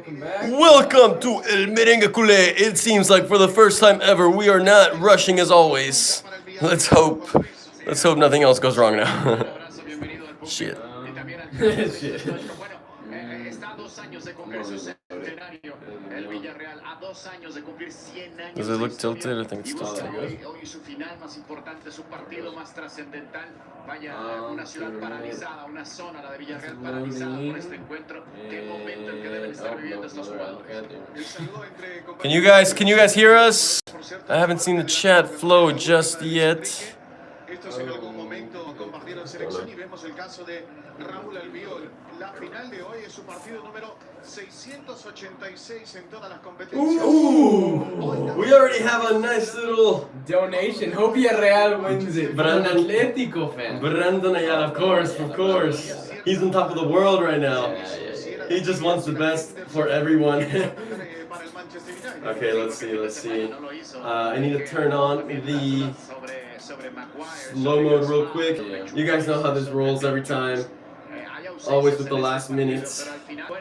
Welcome to El Merengue Cule. It seems like for the first time ever, we are not rushing as always. Let's hope nothing else goes wrong now. Shit. Shit. Does it look tilted? I think it's tilted. Can you guys hear us? I haven't seen the chat flow just yet. Estos en algún momento compartieron selección y vemos el caso de Raúl Albiol. La final de hoy es su partido número 686 en todas las competencias. We already have a nice little Donation. Hope Villarreal wins it. Brandon Atlético fan. Brandon Ayala, of course. He's on top of the world right now. He just wants the best for everyone. Okay, let's see. I need to turn on the slow mode real quick. You guys know how this rolls every time. Always with the last minutes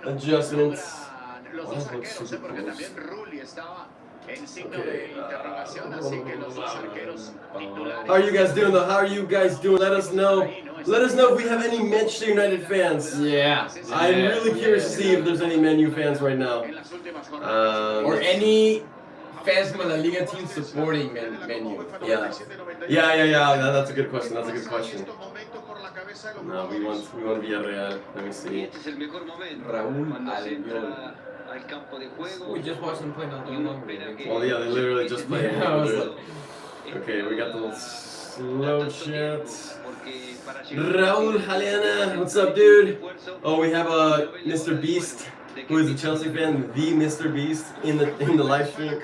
adjustments. Okay. How are you guys doing though? How are you guys doing? Let us know. Let us know if we have any Manchester United fans. Yeah. I'm really curious to see if there's any Man U fans right now. Or any fans from the La Liga team supporting Man U. Yeah. That's a good question. No, we want Villarreal. Let me see. Raúl Albiol. We just watched them play not too long ago. Well, yeah, they literally just played. Yeah, Okay, we got the little slow chat. Raúl Jaleana, what's up, dude? Oh, we have Mr. Beast, who is a Chelsea fan, the Mr. Beast, in the live stream.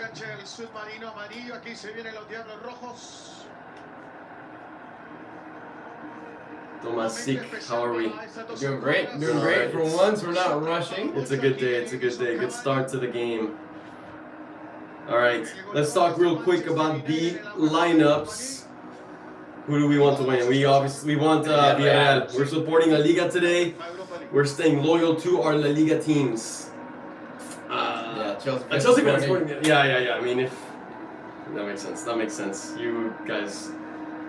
Tomasik, how are we? Doing great. For once, we're not rushing. It's a good day. Good start to the game. Alright, let's talk real quick about the lineups. Who do we want to win? We want Villarreal. We're supporting La Liga today. We're staying loyal to our La Liga teams. Chelsea fans supporting it. Yeah. I mean, if that makes sense. You guys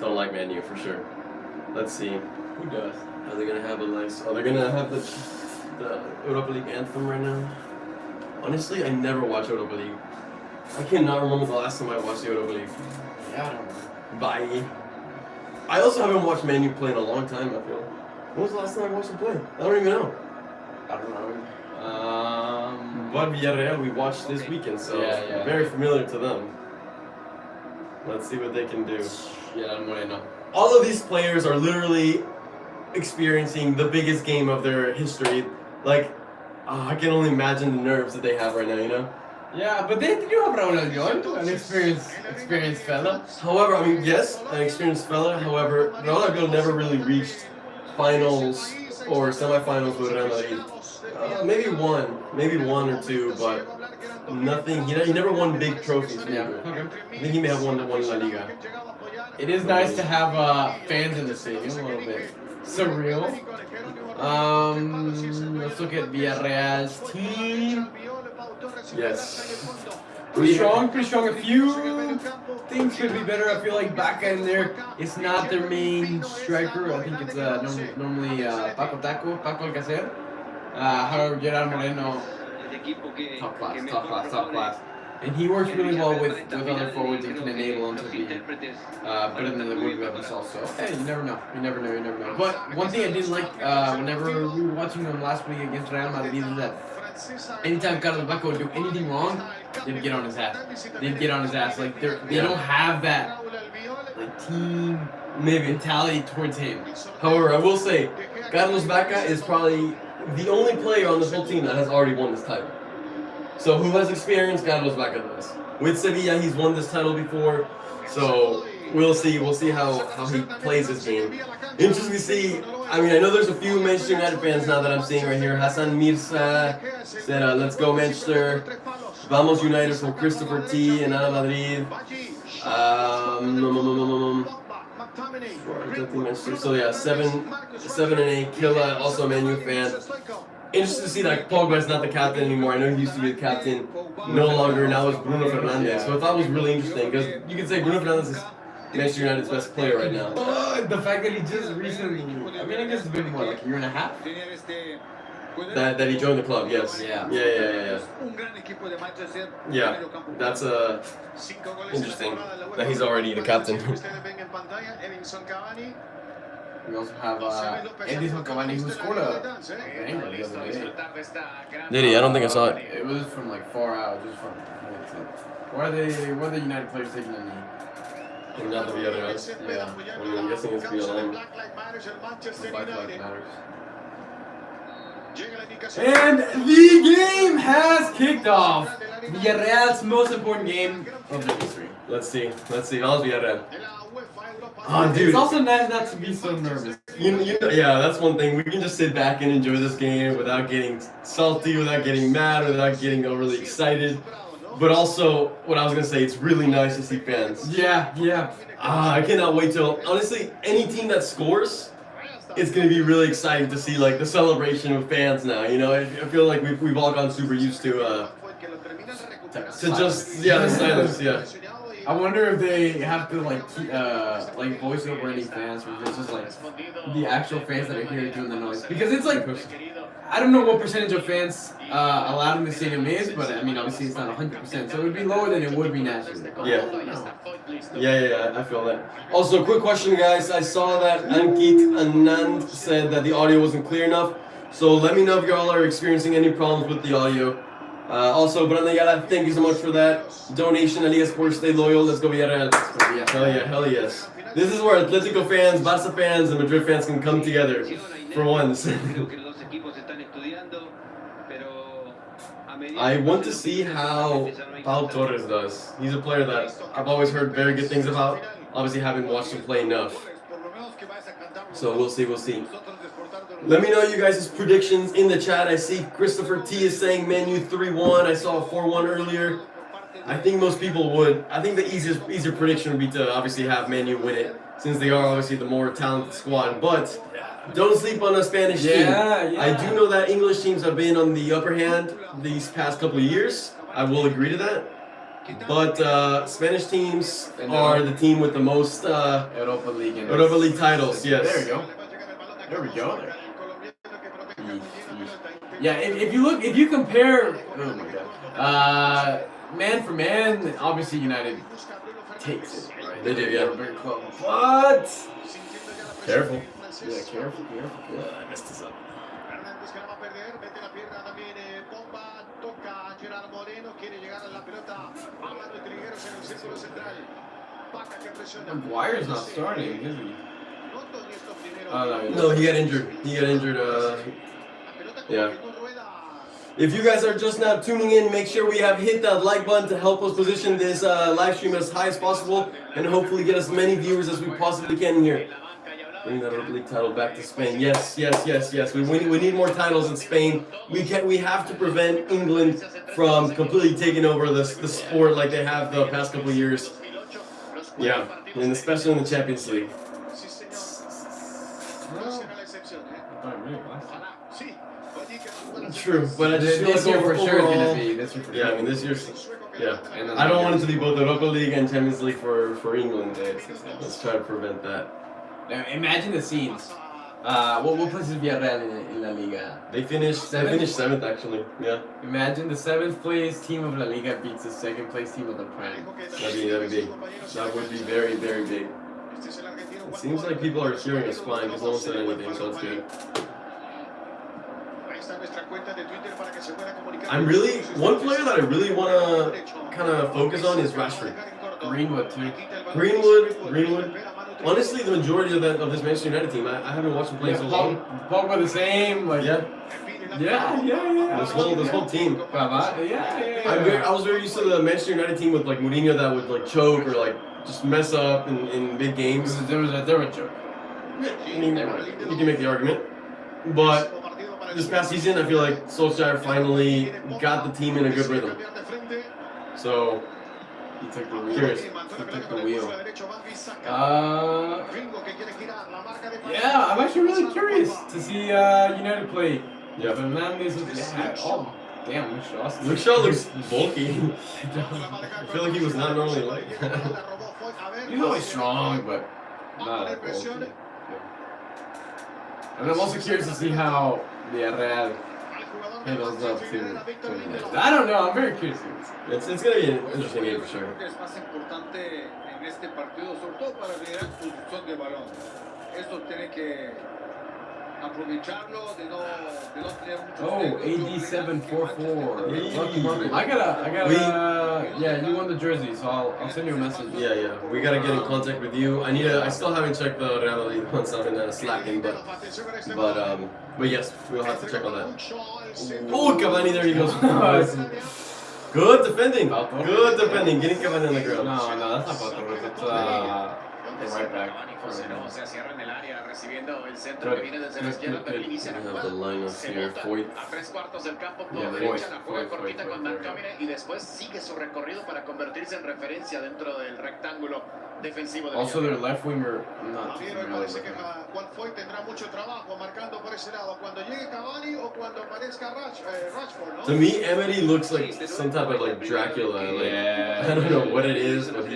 don't like Man U for sure. Let's see. Who does? Are they gonna have they're gonna have the Europa League anthem right now? Honestly, I never watch Europa League. I cannot remember the last time I watched the Europa League. Yeah, I don't know. Bye. I also haven't watched Man U play in a long time, I feel. When was the last time I watched them play? I don't even know. I don't know. But Villarreal we watched this weekend, so I'm very familiar to them. Let's see what they can do. Yeah, Moreno. All of these players are literally experiencing the biggest game of their history. Like, I can only imagine the nerves that they have right now, you know? Yeah, but they do have Raúl Albiol, an experienced fella. However, I mean, yes, an experienced fella. However, Raúl Albiol never really reached finals or semifinals with Real Madrid. Maybe one or two, but nothing. He never won big trophies. Yeah, okay. I think he may have won La Liga. It is nice to have fans in the stadium, a little bit surreal. Let's look at Villarreal's team. Yes. Pretty strong. A few things could be better. I feel like back in there, it's not their main striker. I think it's normally Paco Alcacer. However, Gerard Moreno, top class. And he works really well with other forwards and can enable him to be better than the would be also. Hey, you never know. But one thing I didn't like whenever we were watching them last week against Real Madrid is that anytime Carlos Bacco would do anything wrong, they'd get on his ass. Like they don't have that team mentality towards him. However, I will say, Carlos Bacca is probably the only player on this whole team that has already won this title. So who has experience? Carlos Bacca does. With Sevilla, he's won this title before. So we'll see how he plays this game. Interesting to see. I mean, I know there's a few Manchester United fans now that I'm seeing right here. Hassan Mirza said, let's go Manchester. Vamos United from Christopher T. and Ana Madrid. So yeah, 7 and 8. Killa, also a Man U fan. interested to see that Pogba is not the captain anymore. I know he used to be the captain, no longer. Now it's Bruno Fernandes. So I thought it was really interesting because you could say Bruno Fernandes is Manchester United's best player right now. The fact that he just recently, I mean, I guess it's been more like a year and a half. That he joined the club, yes. Yeah. Yeah, that's interesting that he's already the captain. We also have Edison Cavani, who scored a banger the other day. Did he? I don't think I saw it. It was from like far out, just from. Why are the United players taking a knee? And not the Villarreal. Yeah. Well, I'm guessing it's Villarreal. Black Lives Matter. And the game has kicked off. Villarreal's most important game of the history. Let's see. How's Villarreal? Oh, dude. It's also nice not to be so nervous. Yeah, that's one thing. We can just sit back and enjoy this game without getting salty, without getting mad, without getting overly excited. But also, what I was gonna say, it's really nice to see fans. Yeah. I cannot wait till, honestly, any team that scores, it's gonna be really exciting to see like the celebration with fans now. You know, I feel like we've all gotten super used to just the silence. Yeah. I wonder if they have to like voice over any fans, or if it's just like the actual fans that are here doing the noise. Because it's like, I don't know what percentage of fans allowed in the stadium is, but I mean obviously it's not 100%, so it would be lower than it would be naturally. Yeah, I feel that. Also, quick question, guys. I saw that Ankit Anand said that the audio wasn't clear enough, so let me know if y'all are experiencing any problems with the audio. Also, Brandon Yala, thank you so much for that donation. Elias Sports, stay loyal. Let's go Villarreal. Hell yes. This is where Atletico fans, Barca fans, and Madrid fans can come together for once. I want to see how Pau Torres does. He's a player that I've always heard very good things about. Obviously, haven't watched him play enough. So we'll see. Let me know you guys' predictions in the chat. I see Christopher T is saying Man U 3-1. I saw a 4-1 earlier. I think most people would. I think the easier prediction would be to obviously have Man U win it, since they are obviously the more talented squad. But don't sleep on a Spanish team. I do know that English teams have been on the upper hand these past couple of years. I will agree to that. But Spanish teams are the team with the most Europa League titles. Yes. There we go. Yeah, if you compare, oh my god, man for man, obviously United takes it. Right? They do, yeah. But Careful. Yeah, careful. I messed this up. Maguire's not starting, is he? No, he got injured. Yeah. If you guys are just now tuning in, make sure we have hit that like button to help us position this live stream as high as possible and hopefully get as many viewers as we possibly can here. Bring that Europa League title back to Spain. Yes. We need more titles in Spain. We have to prevent England from completely taking over the sport like they have the past couple of years. Yeah, and especially in the Champions League. True, but I just feel this like year for sure is overall, gonna be. This year for sure. I mean this year's. Yeah, I don't want it to be both Europa League and Champions League for England. Let's try to prevent that. Now, imagine the scenes. What place is Villarreal in La Liga? They finished seventh actually. Yeah. Imagine the 7th place team of La Liga beats the 2nd place team of the Prem. That'd be big. That would be very, very big. It seems like people are cheering us fine because no one said anything, so it's good. One player that I really want to kind of focus on is Rashford. Greenwood too. Greenwood. Honestly, the majority of this Manchester United team, I haven't watched them play so long. Pogba the same. Like, yeah. This whole team. I was very used to the Manchester United team with like Mourinho that would like choke or like just mess up in big games. They were a joke. I mean, you can make the argument, but this past season, I feel like Solskjaer finally got the team in a good rhythm. So, he took the wheel. Yeah, I'm actually really curious to see United play Yeah. Fernandez was oh damn, Luke Shaw looks bulky. I feel like he was not normally like that. He's always strong, but not like bulky. And I'm also curious to see how Villarreal handles up to I don't know, I'm very curious. It's gonna be an interesting game for sure. Oh, AD744. I gotta. Yeah, you won the jersey, so I'll send you a message. Yeah. We gotta get in contact with you. I still haven't checked the Real Madrid once I've been slacking, but yes, we'll have to check on that. Oh, Cavani, there he goes. Good defending. Good defending. Getting Cavani on the ground. No, that's not Pato. That's right back. The lineups here. Foyt. Also, their left winger, not Juan Foyt tendrá mucho trabajo marcando por ese lado cuando llegue Cavani o cuando aparezca Rashford, ¿no? To me, Emery looks like some type of like Dracula. Like, I don't know what it is, but I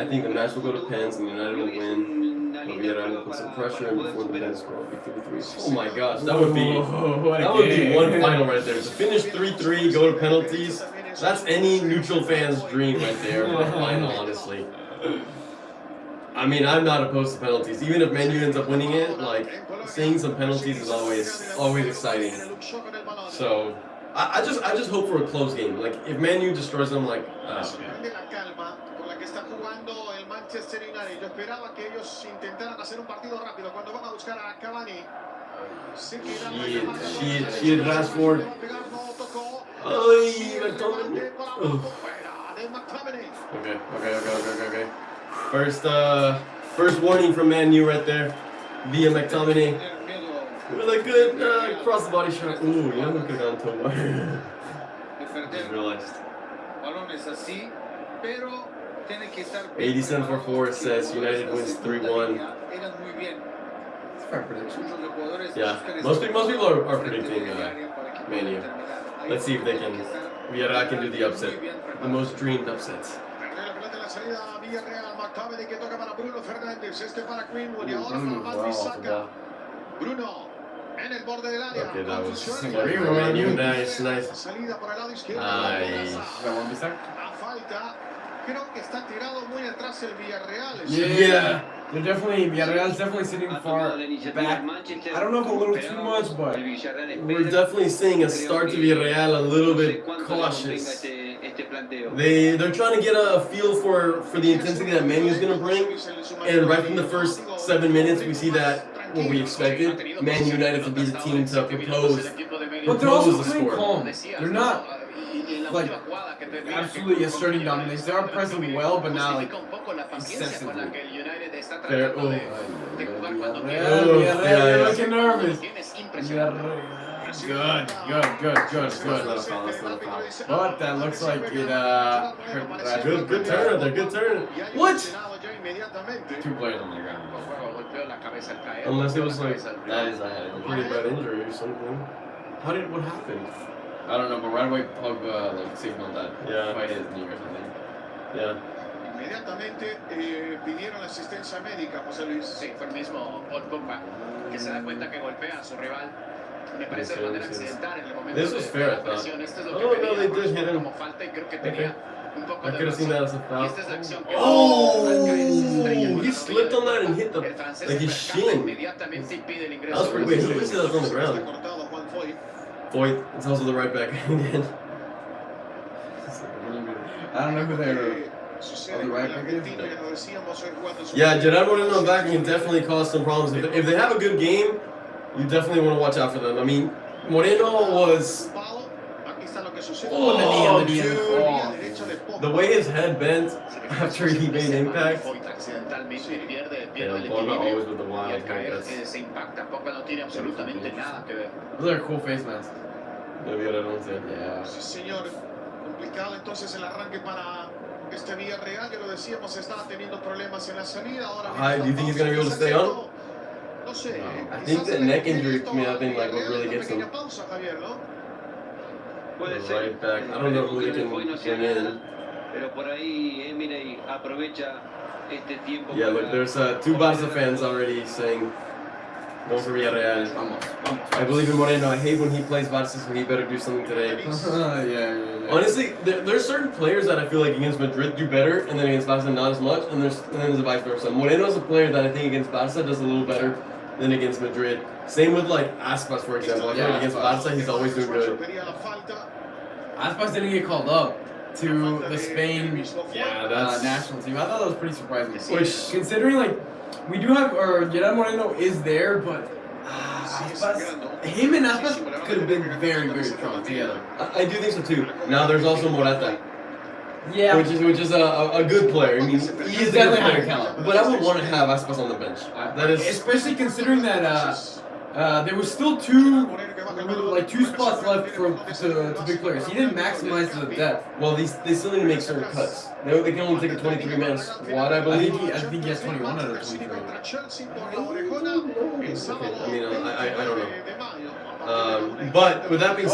think the match will go to pens and United will win. Villarreal will put some pressure in before the pens score. Oh my gosh, that would be one final right there. To finish 3-3, go to penalties. That's any neutral fan's dream right there for a final, honestly. I mean, I'm not opposed to penalties. Even if Man U ends up winning it, like seeing some penalties is always exciting. So I just hope for a close game. Like if Man U destroys them, like. Manchester United. Yo esperaba que ellos intentaran hacer un partido rápido cuando van a buscar a Cavani. Shit, Rashford. Ay, Okay. First warning from Man U right there. Via McTominay. With a good cross the body shot. Ooh, you know who could have gone to just realized. 8744 says United wins 3-1. Fair prediction. Yeah, most people are predicting Man U. Let's see if they can. Villarreal can do the upset, the most dreamed upsets. Okay, that was Man U. Nice. Creo que está tirado muy atrás el Villarreal. Yeah. Villarreal's definitely sitting far back. I don't know if a little too much, but we're definitely seeing a start to Villarreal a little bit cautious. They're trying to get a feel for the intensity that Man U's going to bring, and right from the first 7 minutes we see that what we expected. Man United to be the team to propose. But they're also playing calm. They're not like absolutely asserting dominance. They are pressing well, but not like excessively. You're looking nervous. Good. But that looks like it hurt. Good turn there, good turn. What? 2 players on the ground. Unless it was like that is a pretty bad injury or something. What happened? I don't know, but right away Pogba like signaled that by his knee or something. Yeah. Inmediatamente pidieron asistencia médica, José Luis. Sí, fue el mismo Pogba que se da cuenta que golpea a su rival. Me parece de manera accidental en el momento This was fair, I thought. Oh no, they did hit him. I could have seen that as a foul. Oh, he slipped on that and hit like his shin. That was pretty weird. Who was that on the ground? Foyt. It's also the right back again. I don't know who they're. Oh, the right back is? Yeah, Gerard Moreno back can definitely cause some problems. If they have a good game, you definitely want to watch out for them. I mean, Moreno was. Oh, dude. The way his head bent after he made impact. Yeah, Pogba always with the wild haircuts. Those are cool face masks. Maybe I don't say. Yeah. Sí, señor. Complicado entonces el arranque para este Villarreal, que lo decíamos, estaba teniendo problemas en la salida. Ahora do you think he's going to be able to stay on? No sé. I think the neck injury may have been like what really gets him. Right back. I don't know who they can bring in. Yeah, look, there's two Barca fans already saying no for Villarreal. I believe in Moreno. I hate when he plays Barca, so he better do something today. Yeah. Honestly, there's certain players that I feel like against Madrid do better, and then against Barca not as much, and then there's the vice versa. Moreno is a player that I think against Barca does a little better than against Madrid. Same with like Aspas, for example. I feel like against Barca he's always doing good. Aspas didn't get called up to the Spain national team. I thought that was pretty surprising. Which, considering like we do have, or Gerard Moreno is there, but Aspas, him and Aspas could have been very strong together. I do think so too. Now there's also Morata. Yeah, which is a good player. I mean, he's definitely higher caliber. But I would want to have Aspas on the bench. That is, especially considering that there was still two spots left to big players. He didn't maximize the depth. Well, they still need to make certain cuts. They can only take a 23-man squad, I believe. I think he has 21 out of 23. Okay, I mean, I don't know. But with that being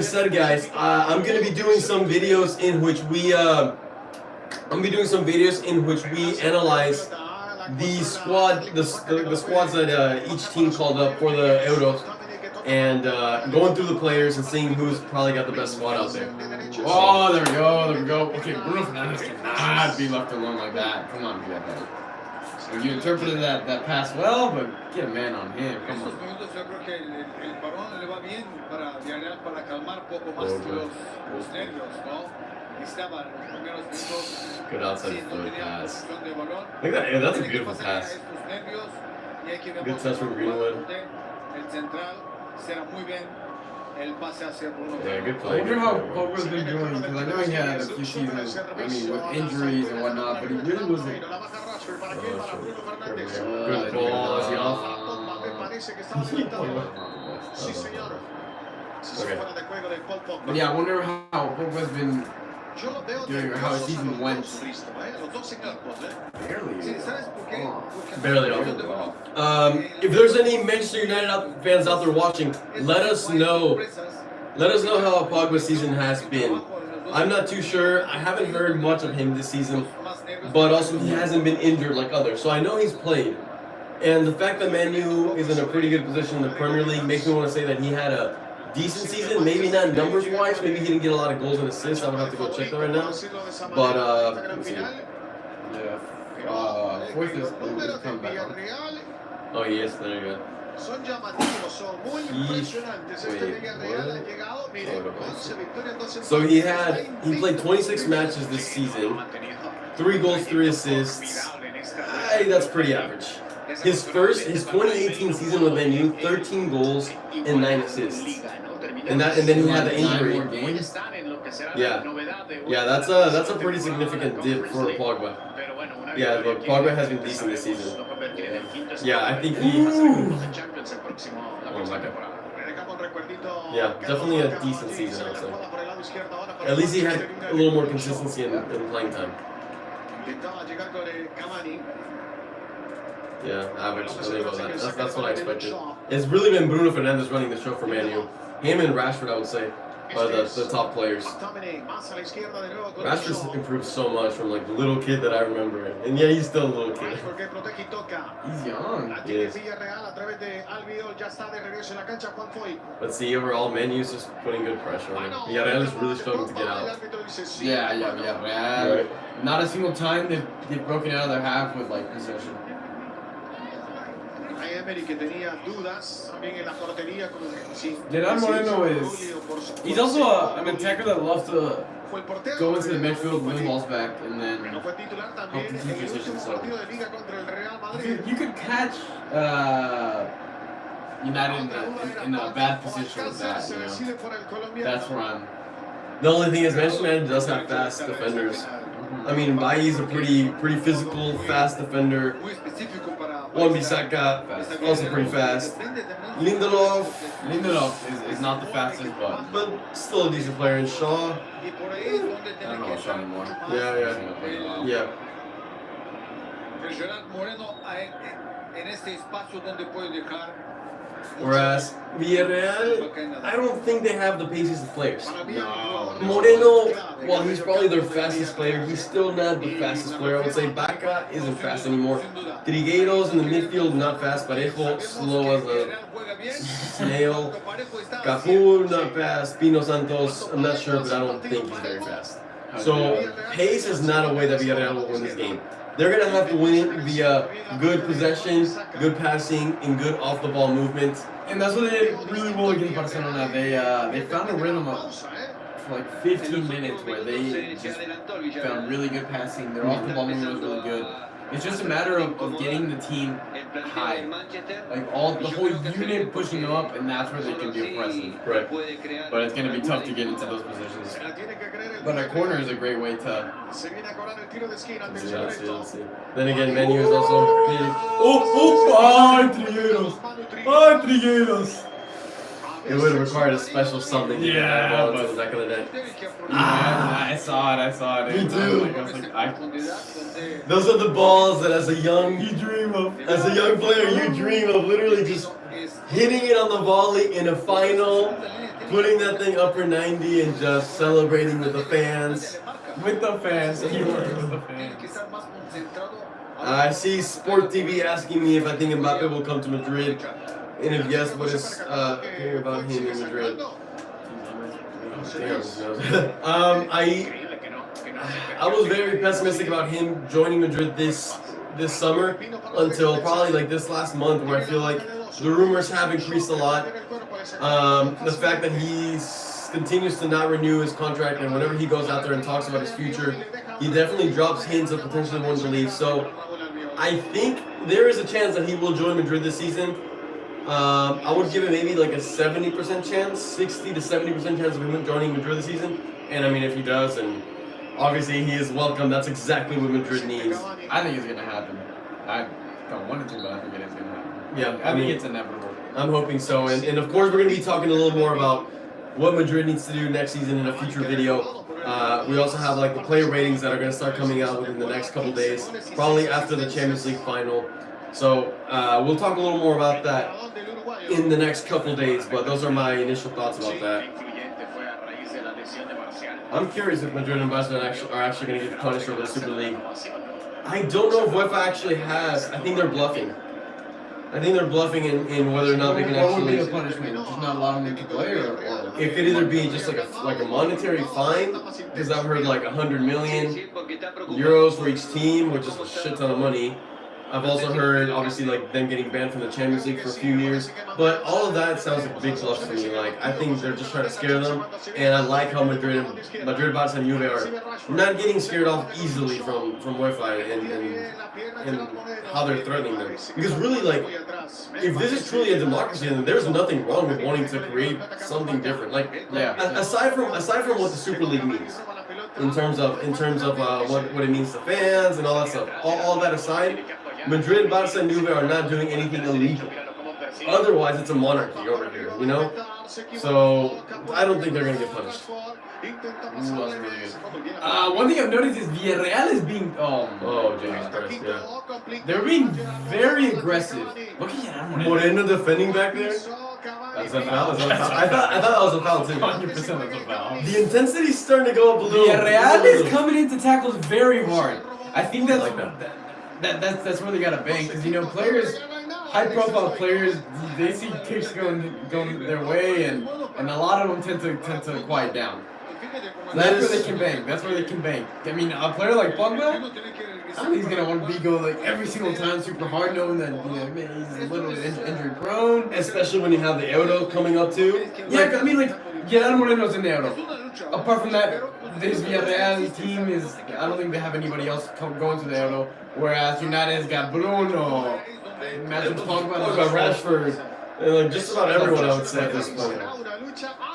said, guys, I'm gonna be doing some videos in which we analyze the squads that each team called up for the Euros, and going through the players and seeing who's probably got the best squad out there. Oh, there we go. Okay, Bruno Fernandes cannot be left alone like that. Come on, get that. Well, you interpreted that pass well, but get a man on him. Come on. Good outside foot pass. Look at that. Yeah, that's a beautiful pass. Good touch from Greenwood. Yeah, good play. I wonder how Pogba's been doing, because I know he had a few seasons, I mean, with injuries and whatnot, but he really wasn't. Good ball. Is he off? Okay. But yeah, I wonder how Pogba's been doing, or how his season went. Barely off. If there's any Manchester United fans out there watching, let us know. Let us know how Pogba's season has been. I'm not too sure. I haven't heard much of him this season, but also he hasn't been injured like others. So I know he's played. And the fact that Man U is in a pretty good position in the Premier League makes me want to say that he had a decent season. Maybe not numbers-wise. Maybe he didn't get a lot of goals and assists. I would have to go check that right now. But, let's see. Yeah. Fourth is coming back on. Oh, yes. There you go. Son llamativos, son muy impresionantes. Este Villarreal ha llegado, miren, 11 victorias, So he played 26 matches this season, 3 goals, 3 assists. That's pretty average. His 2018 season with Man U, 13 goals and 9 assists. And then he had the injury. Yeah, that's a pretty significant dip for Pogba. Yeah, look, Pogba has been decent this season. Yeah, I think he. Oh my God. Yeah, definitely a decent season, I would say. At least he had a little more consistency in playing time. Yeah, average. That's what I expected. It's really been Bruno Fernandes running the show for Man U. Him and Rashford, I would say, are the top players. Rashford's improved so much from like the little kid that I remember. And yeah, he's still a little kid. He's young. He is. But see, overall, Man U's just putting good pressure on him. Villarreal is really struggling to get out. Yeah. Right. Not a single time they've broken out of their half with like possession. Gerard Moreno he's also an attacker that loves to go into the midfield, win balls back, and then help the team transition. So you could catch United in a bad position with that. You know, that's where I'm. The only thing is, Manchester United does have fast defenders. I mean, Bailly's a pretty physical, fast defender. Wan-Bissaka, also pretty fast. Lindelof is not the fastest, but still a decent player. And Shaw, I don't know about Shaw anymore. Yeah. presionar Moreno en este espacio donde puede dejar. Whereas Villarreal, I don't think they have the paciest players. No. Moreno, while he's probably their fastest player, he's still not the fastest player. I would say Baca isn't fast anymore. Trigueiros in the midfield, not fast. Parejo, slow as a snail. Capul, not fast. Pino Santos, I'm not sure, but I don't think he's very fast. So pace is not a way that Villarreal will win this game. They're going to have to win it via good possession, good passing, and good off-the-ball movement. And that's what they did really well against Barcelona. They found a rhythm for like 15 minutes where they just found really good passing. Their off-the-ball movement was really good. It's just a matter of getting the team high. Like the whole unit pushing them up, and that's where they can be oppressive. Right. But it's going to be tough to get into those positions. But a corner is a great way to... Let's see. Then again, Menu is also big. Trigueiros! It would have required a special something to get that ball into the back of the net. I saw it. Me too. Those are the balls that as a young player you dream of, literally just hitting it on the volley in a final, putting that thing upper 90 and just celebrating with the fans. I see Sport TV asking me if I think Mbappe will come to Madrid. And if yes, what is hearing about him in Madrid? I was very pessimistic about him joining Madrid this summer until probably like this last month, where I feel like the rumors have increased a lot. The fact that he continues to not renew his contract, and whenever he goes out there and talks about his future, he definitely drops hints of potentially wanting to leave. So I think there is a chance that he will join Madrid this season. I would give it maybe like a 70% chance, 60 to 70% chance of him joining Madrid this season. And I mean, if he does, and obviously he is welcome, that's exactly what Madrid needs. I think it's going to happen. I don't want it to, but I think it is going to happen. Yeah, I think it's inevitable. I'm hoping so. And of course, we're going to be talking a little more about what Madrid needs to do next season in a future video. We also have like the player ratings that are going to start coming out within the next couple days, probably after the Champions League final. So we'll talk a little more about that in the next couple days, but those are my initial thoughts about that. I'm curious if Madrid and Barcelona are actually going to get punished over the Super League. I don't know if UEFA actually has. I think they're bluffing. I think they're bluffing in whether or not they can actually. What would be the punishment? Just not allowing them to play, or it could either be just like a monetary fine, because I've heard like 100 million euros for each team, which is a shit ton of money. I've also heard, obviously, like them getting banned from the Champions League for a few years, but all of that sounds like big bluff to me. Like I think they're just trying to scare them, and I like how Madrid, Barca, and Juve are not getting scared off easily from UEFA and how they're threatening them. Because really, like, if this is truly a democracy, then there's nothing wrong with wanting to create something different. Like, aside from what the Super League means, in terms of what it means to fans and all that stuff, all that aside. Madrid, Barca, and Juve are not doing anything illegal. Otherwise, it's a monarchy over here, you know? So, I don't think they're going to get punished. Really good. One thing I've noticed is Villarreal is being... Oh, Jesus Christ, yeah. They're being very aggressive. Look at that. Moreno defending back there? That's a foul. I thought that was a foul, too. 100% that's a foul. The intensity's starting to go up a little. Villarreal is coming into tackles very hard. I think that's... I like that. That's where they gotta bank, because you know players, high-profile players, they see kicks going their way, and a lot of them tend to quiet down. So that's where they can bank. That's where they can bank. I mean, a player like Pogba, I think he's gonna want to be going like every single time super hard, knowing that he's a little bit injury prone. Especially when you have the Euro coming up too. Yeah, I mean Gerardo Moreno's in the Euro. Apart from that, this Villarreal team is, I don't think they have anybody else going to the Euro. Whereas United's got Bruno, imagine Pogba, Rashford, and like just about everyone I would say at this point.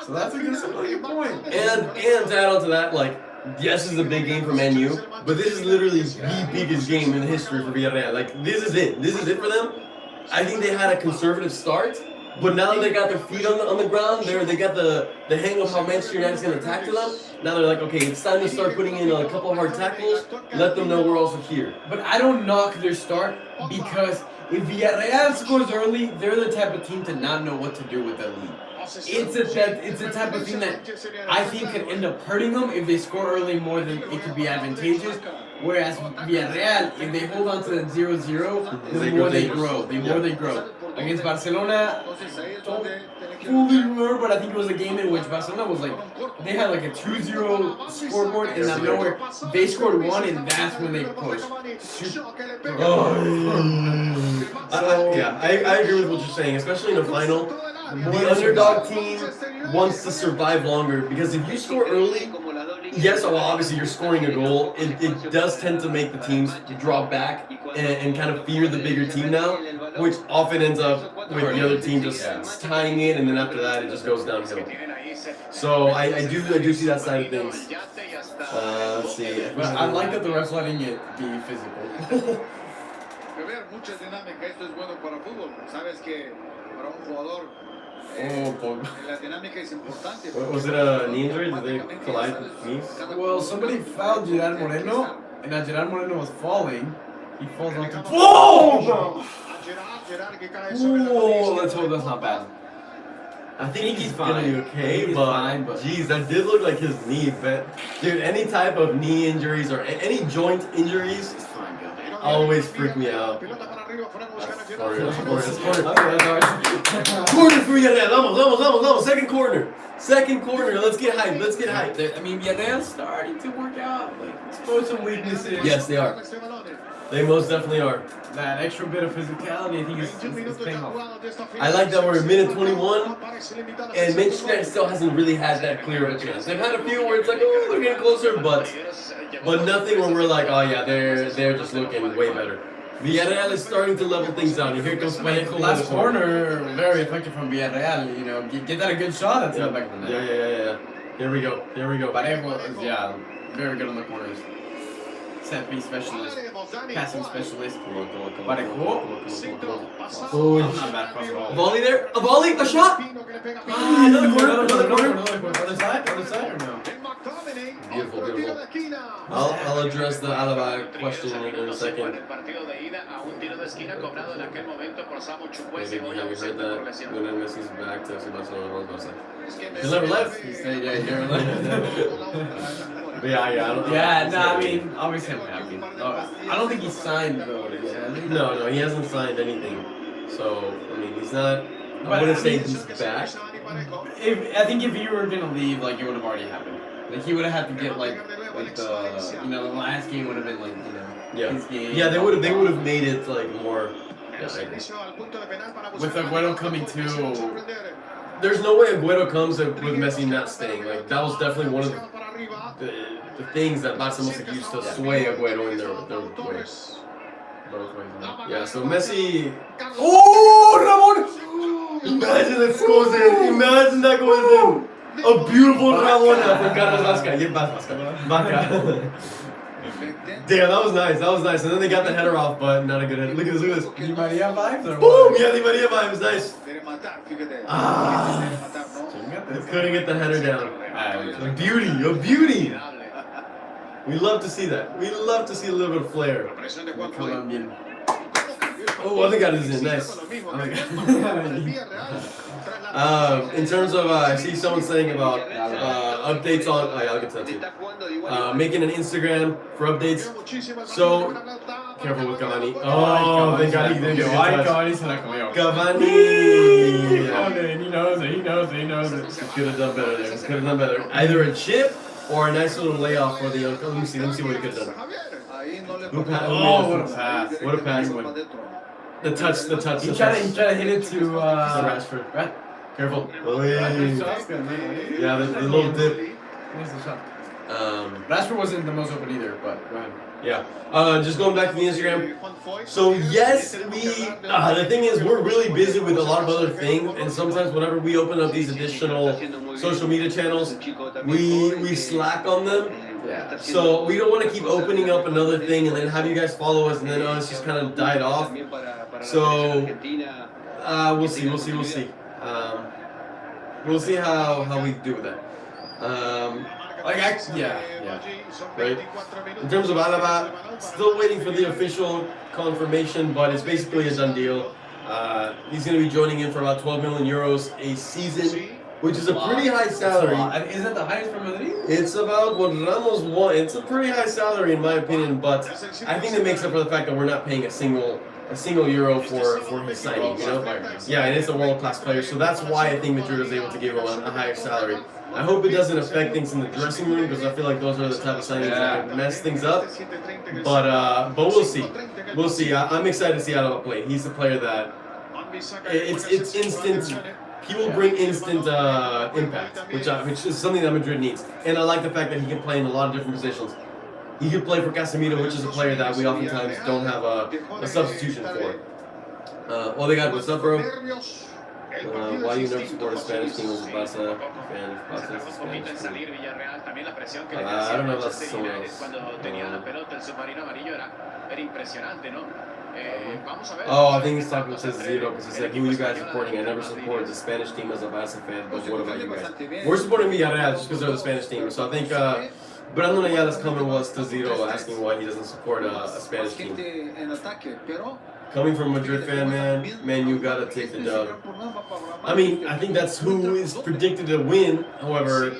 So that's a good point. And to add on to that, like, yes, this is a big game for Man U, but this is literally the biggest game in the history for Villarreal. Like, this is it. This is it for them. I think they had a conservative start, But now that they got their feet on the ground, they got the hang of how Manchester United's going to tackle them. Now they're like, okay, it's time to start putting in a couple hard tackles. Let them know we're also here. But I don't knock their start because if Villarreal scores early, they're the type of team to not know what to do with the lead. It's a type of thing that I think could end up hurting them if they score early more than it could be advantageous. Whereas Villarreal, if they hold on to the 0-0, the more they grow. The more they grow. Against Barcelona, don't fully remember, but I think it was a game in which Barcelona was like, they had like a 2-0 scoreboard, and out of nowhere, they scored one, and that's when they pushed. I agree with what you're saying, especially in the final. The underdog team wants to survive longer because if you score early, yes, well, obviously you're scoring a goal. It does tend to make the teams drop back and kind of fear the bigger team now, which often ends up with the other team just tying in, and then after that it just goes downhill. So I do see that side of things. Let's see. I like that the ref's letting it be physical. Pogba. Was it a knee injury? Did they collide with knees? Well, somebody fouled Gerard Moreno, and as Gerard Moreno was falling, he falls onto. Whoa! Oh, let's hope that's not bad. I think he's fine. gonna be okay, Fine, but geez, that did look like his knee. But dude, any type of knee injuries or any joint injuries always freak me out. Corner for Villarreal. Vamos. Second corner. Let's get hyped. I mean, Villarreal's starting to work out. Like, expose some weaknesses. Yes, they are. They most definitely are. That extra bit of physicality, I think, is paying off. I like that we're in minute 21, and Manchester United still hasn't really had that clear of a chance. They've had a few where it's like, oh, they're getting closer, but nothing where we're like, oh yeah, they're just looking way better. Villarreal is starting to level things out, and here comes Merengue Cule. Last corner, very effective from Villarreal. You know, get that a good shot. That's the back of the net. Yeah. Here we go. Parejo is, very good on the corners. Set piece specialist, passing specialist. Parejo. Oh, Not bad cross at all. volley there. A volley. A shot. Another corner. Other side or no? Beautiful. I'll address the Alaba question in a second. Maybe we heard that when Messi's back to Barcelona. He never left. He stayed here. But yeah. I mean, obviously I'm happy. I don't think he signed though. No, he hasn't signed anything. So I mean, he's not. I wouldn't say he's back. I think if he were gonna leave, like it would have already happened. Like he would have had to get like the the last game would have been his game. Yeah, they would have made it like more. With Agüero coming too. There's no way Agüero comes with Messi not staying. Like that was definitely one of the things that Barca must have used to sway Agüero in their way. Yeah, so Messi. Oh, Ramon! Imagine that goes in. Imagine that goes in. A beautiful Ramon from Carlos Vasca. Yeah, Vasca. Damn, that was nice. And then they got the header off, but not a good header. Look at this. Di Maria vibes or Boom! what? Yeah, Di Maria vibes. Nice. Couldn't get the header down. A beauty. We love to see that. We love to see a little bit of flair. Oh, other guy is in. Nice. In terms of, I see someone saying about updates on. I'll get to that too. Making an Instagram for updates. So careful with Cavani. Oh, thank God he didn't get Cavani. He knows it. Could have done better. Either a chip or a nice little layoff for the. Let me see what he could have done. What a pass. The touch. He tried to hit it to Rashford. Right? Careful. Yeah, the little dip. Rashford wasn't the most open either, but go ahead. Yeah. Just going back to the Instagram. So yes, the thing is we're really busy with a lot of other things, and sometimes whenever we open up these additional social media channels, we slack on them. Yeah. So we don't want to keep opening up another thing and then have you guys follow us and then it's just kind of died off. So we'll see. We'll see how we do with that. Yeah. Right. In terms of Alaba, still waiting for the official confirmation, but it's basically a done deal. He's going to be joining in for about 12 million euros a season, which is a pretty high salary. Isn't that the highest for Madrid? It's about what Ramos wants. It's a pretty high salary in my opinion, but I think it makes up for the fact that we're not paying a single euro for his signing. You know, yeah, and it's a world-class player, so that's why I think Madrid is able to give him a higher salary. I hope it doesn't affect things in the dressing room because I feel like those are the type of signings that can mess things up. But we'll see. We'll see. I'm excited to see Alaba play. He's a player that it's instant. He will bring instant impact, which is something that Madrid needs. And I like the fact that he can play in a lot of different positions. He can play for Casemiro, which is a player that we oftentimes don't have a substitution for. Well, they got what's up, bro? Why do you never support a Spanish team as a Barca fan? I don't know if that's someone else. Oh, I think he's talking to Zero because he's like, who are you guys supporting? I never supported the Spanish team as a Barca fan, but what about you guys? We're supporting Villarreal just because they're the Spanish team. So I think Brandon Ayala's comment was to Zero asking why he doesn't support a Spanish team. Coming from a Madrid fan, man, you gotta take the dub. I mean, I think that's who is predicted to win. However,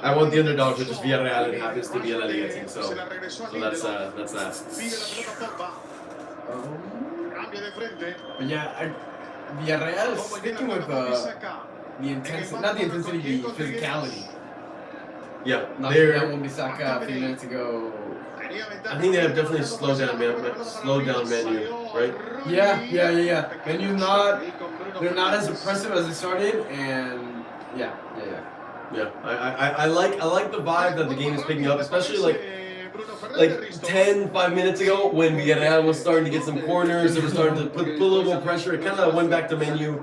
I want the underdog, which is Villarreal, and happens to be a La Liga team. So that's that. But yeah, Villarreal is sticking with the intensity, not the intensity, the physicality. Yeah, they're Wan-Bissaka a few minutes ago. I think they have definitely slowed down Menu, right? Yeah. Menu's they're not as impressive as they started, and yeah. I like the vibe that the game is picking up, especially like 5 minutes ago when Villarreal was starting to get some corners, they were starting to put a little more pressure. It kind of went back to Menu.